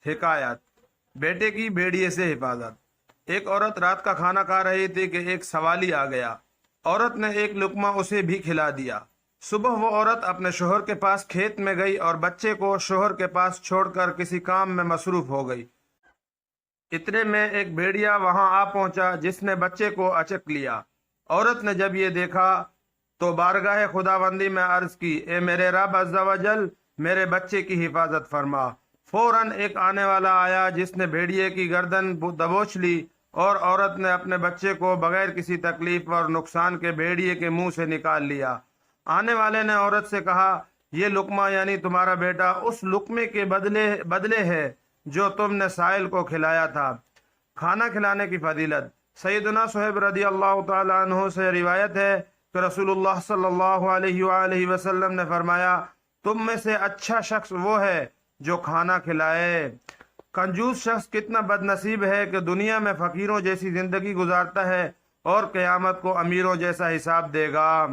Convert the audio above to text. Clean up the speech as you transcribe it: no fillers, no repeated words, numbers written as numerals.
حکایت بیٹے کی بھیڑیے سے حفاظت۔ ایک عورت رات کا کھانا کھا رہی تھی کہ ایک سوالی آ گیا۔ عورت نے ایک لقمہ اسے بھی کھلا دیا۔ صبح وہ عورت اپنے شوہر کے پاس کھیت میں گئی اور بچے کو شوہر کے پاس چھوڑ کر کسی کام میں مصروف ہو گئی۔ اتنے میں ایک بھیڑیا وہاں آ پہنچا جس نے بچے کو اچک لیا۔ عورت نے جب یہ دیکھا تو بارگاہ خداوندی میں عرض کی، اے میرے رب عز و جل، میرے بچے کی حفاظت فرما۔ فوراً ایک آنے والا آیا جس نے بھیڑیے کی گردن دبوچ لی اور عورت نے اپنے بچے کو بغیر کسی تکلیف اور نقصان کے بھیڑیے کے منہ سے نکال لیا۔ آنے والے نے عورت سے کہا، یہ لقمہ یعنی تمہارا بیٹا اس لقمے کے بدلے ہے جو تم نے سائل کو کھلایا تھا۔ کھانا کھلانے کی فضیلت۔ سیدنا صہیب رضی اللہ تعالی عنہ سے روایت ہے کہ رسول اللہ صلی اللہ علیہ وآلہ وسلم نے فرمایا، تم میں سے اچھا شخص وہ ہے جو کھانا کھلائے۔ کنجوس شخص کتنا بد نصیب ہے کہ دنیا میں فقیروں جیسی زندگی گزارتا ہے اور قیامت کو امیروں جیسا حساب دے گا۔